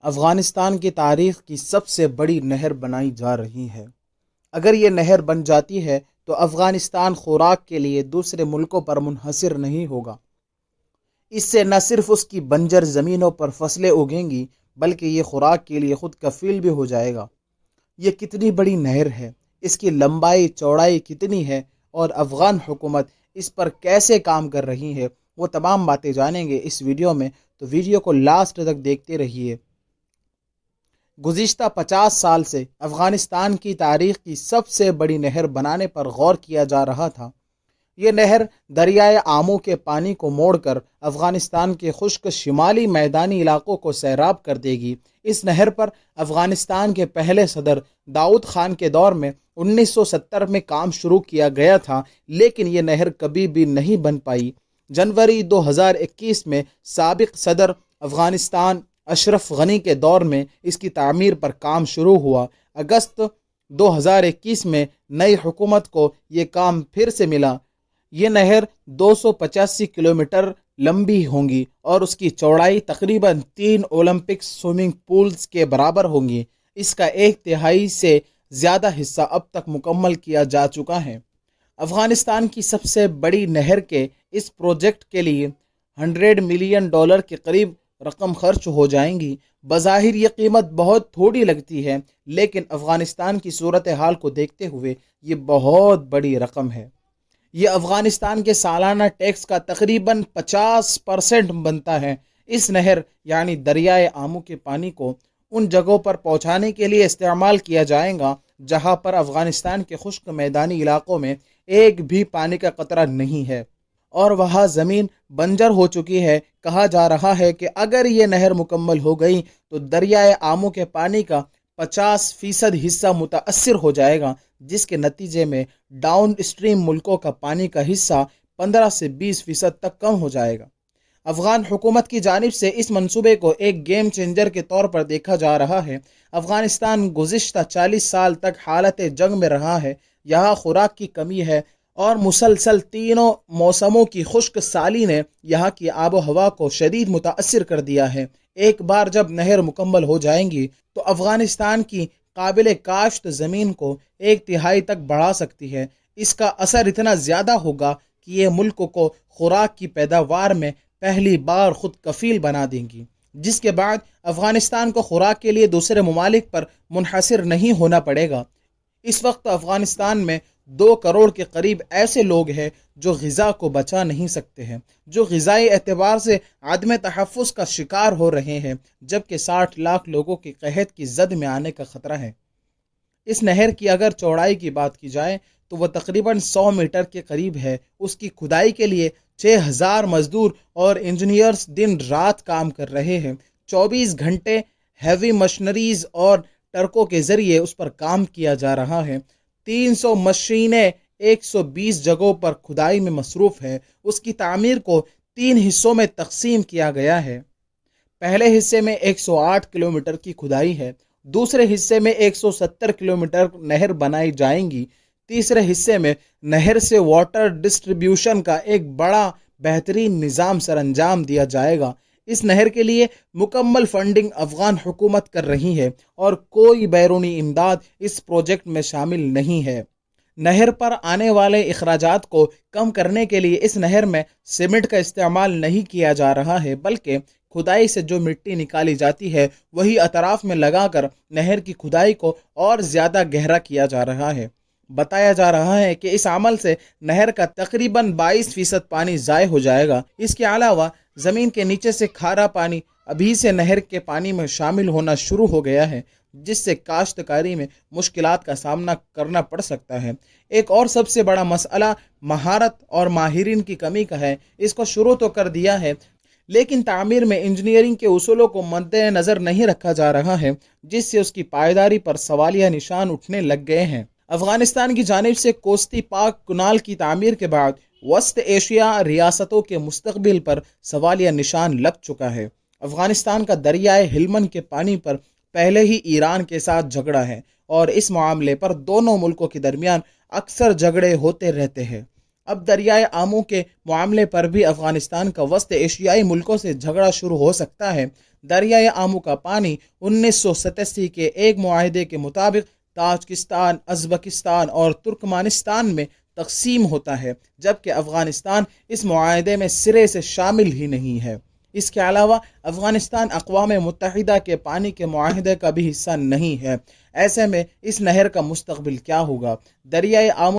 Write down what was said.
افغانستان کی تاریخ کی سب سے بڑی نہر بنائی جا رہی ہے۔ اگر یہ نہر بن جاتی ہے تو افغانستان خوراک کے لیے دوسرے ملکوں پر منحصر نہیں ہوگا۔ اس سے نہ صرف اس کی بنجر زمینوں پر فصلیں اگیں گی بلکہ یہ خوراک کے لیے خود کفیل بھی ہو جائے گا۔ یہ کتنی بڑی نہر ہے، اس کی لمبائی چوڑائی کتنی ہے اور افغان حکومت اس پر کیسے کام کر رہی ہے، وہ تمام باتیں جانیں گے اس ویڈیو میں، تو ویڈیو کو لاسٹ تک دیکھتے رہیے۔ گزشتہ 50 سال سے افغانستان کی تاریخ کی سب سے بڑی نہر بنانے پر غور کیا جا رہا تھا۔ یہ نہر دریائے آمو کے پانی کو موڑ کر افغانستان کے خشک شمالی میدانی علاقوں کو سیراب کر دے گی۔ اس نہر پر افغانستان کے پہلے صدر داؤد خان کے دور میں 1970 میں کام شروع کیا گیا تھا، لیکن یہ نہر کبھی بھی نہیں بن پائی۔ جنوری 2021 میں سابق صدر افغانستان اشرف غنی کے دور میں اس کی تعمیر پر کام شروع ہوا۔ اگست 2021 میں نئی حکومت کو یہ کام پھر سے ملا۔ یہ نہر 285 کلومیٹر لمبی ہوں گی اور اس کی چوڑائی تقریباً 3 اولمپک سوئمنگ پولز کے برابر ہوں گی۔ اس کا 1/3 سے زیادہ حصہ اب تک مکمل کیا جا چکا ہے۔ افغانستان کی سب سے بڑی نہر کے اس پروجیکٹ کے لیے $100 ملین کے قریب رقم خرچ ہو جائیں گی۔ بظاہر یہ قیمت بہت تھوڑی لگتی ہے، لیکن افغانستان کی صورتحال کو دیکھتے ہوئے یہ بہت بڑی رقم ہے۔ یہ افغانستان کے سالانہ ٹیکس کا تقریباً 50% بنتا ہے۔ اس نہر یعنی دریائے آمو کے پانی کو ان جگہوں پر پہنچانے کے لیے استعمال کیا جائے گا جہاں پر افغانستان کے خشک میدانی علاقوں میں ایک بھی پانی کا قطرہ نہیں ہے اور وہاں زمین بنجر ہو چکی ہے۔ کہا جا رہا ہے کہ اگر یہ نہر مکمل ہو گئی تو دریائے آمو کے پانی کا 50% حصہ متاثر ہو جائے گا، جس کے نتیجے میں ڈاؤن اسٹریم ملکوں کا پانی کا حصہ 15 سے 20% تک کم ہو جائے گا۔ افغان حکومت کی جانب سے اس منصوبے کو ایک گیم چینجر کے طور پر دیکھا جا رہا ہے۔ افغانستان گزشتہ 40 سال تک حالت جنگ میں رہا ہے۔ یہاں خوراک کی کمی ہے اور مسلسل تینوں موسموں کی خشک سالی نے یہاں کی آب و ہوا کو شدید متاثر کر دیا ہے۔ ایک بار جب نہر مکمل ہو جائیں گی تو افغانستان کی قابل کاشت زمین کو 1/3 تک بڑھا سکتی ہے۔ اس کا اثر اتنا زیادہ ہوگا کہ یہ ملک کو خوراک کی پیداوار میں پہلی بار خود کفیل بنا دیں گی، جس کے بعد افغانستان کو خوراک کے لیے دوسرے ممالک پر منحصر نہیں ہونا پڑے گا۔ اس وقت افغانستان میں 2 کروڑ کے قریب ایسے لوگ ہیں جو غذا کو بچا نہیں سکتے ہیں، جو غذائی اعتبار سے عدم تحفظ کا شکار ہو رہے ہیں، جبکہ 60 لاکھ لوگوں کی قحط کی زد میں آنے کا خطرہ ہے۔ اس نہر کی اگر چوڑائی کی بات کی جائے تو وہ تقریباً 100 میٹر کے قریب ہے۔ اس کی کھدائی کے لیے 6000 مزدور اور انجینئرز دن رات کام کر رہے ہیں۔ 24 گھنٹے ہیوی مشنریز اور ٹرکوں کے ذریعے اس پر کام کیا جا رہا ہے۔ 300 مشینیں 120 جگہوں پر کھدائی میں مصروف ہے۔ اس کی تعمیر کو 3 حصوں میں تقسیم کیا گیا ہے۔ پہلے حصے میں 108 کلومیٹر کی کھدائی ہے، دوسرے حصے میں 170 کلومیٹر نہر بنائی جائیں گی، تیسرے حصے میں نہر سے واٹر ڈسٹریبیوشن کا ایک بڑا بہترین نظام سر انجام دیا جائے گا۔ اس نہر کے لیے مکمل فنڈنگ افغان حکومت کر رہی ہے اور کوئی بیرونی امداد اس پروجیکٹ میں شامل نہیں ہے۔ نہر پر آنے والے اخراجات کو کم کرنے کے لیے اس نہر میں سیمنٹ کا استعمال نہیں کیا جا رہا ہے، بلکہ کھدائی سے جو مٹی نکالی جاتی ہے وہی اطراف میں لگا کر نہر کی کھدائی کو اور زیادہ گہرا کیا جا رہا ہے۔ بتایا جا رہا ہے کہ اس عمل سے نہر کا تقریباً 22% پانی ضائع ہو جائے گا۔ اس کے علاوہ زمین کے نیچے سے کھارا پانی ابھی سے نہر کے پانی میں شامل ہونا شروع ہو گیا ہے، جس سے کاشتکاری میں مشکلات کا سامنا کرنا پڑ سکتا ہے۔ ایک اور سب سے بڑا مسئلہ مہارت اور ماہرین کی کمی کا ہے۔ اس کو شروع تو کر دیا ہے، لیکن تعمیر میں انجینئرنگ کے اصولوں کو مد نظر نہیں رکھا جا رہا ہے، جس سے اس کی پائیداری پر سوالیہ نشان اٹھنے لگ گئے ہیں۔ افغانستان کی جانب سے کوستی پاک کنال کی تعمیر کے بعد وسط ایشیا ریاستوں کے مستقبل پر سوالیہ نشان لگ چکا ہے۔ افغانستان کا دریائے ہلمند کے پانی پر پہلے ہی ایران کے ساتھ جھگڑا ہے اور اس معاملے پر دونوں ملکوں کے درمیان اکثر جھگڑے ہوتے رہتے ہیں۔ اب دریائے آمو کے معاملے پر بھی افغانستان کا وسط ایشیائی ملکوں سے جھگڑا شروع ہو سکتا ہے۔ دریائے آمو کا پانی 1987 کے ایک معاہدے کے مطابق تاجکستان، ازبکستان اور ترکمانستان میں تقسیم ہوتا ہے، جبکہ افغانستان اس معاہدے میں سرے سے شامل ہی نہیں ہے۔ اس کے علاوہ افغانستان اقوام متحدہ کے پانی کے معاہدے کا بھی حصہ نہیں ہے۔ ایسے میں اس نہر کا مستقبل کیا ہوگا؟ دریائے آمو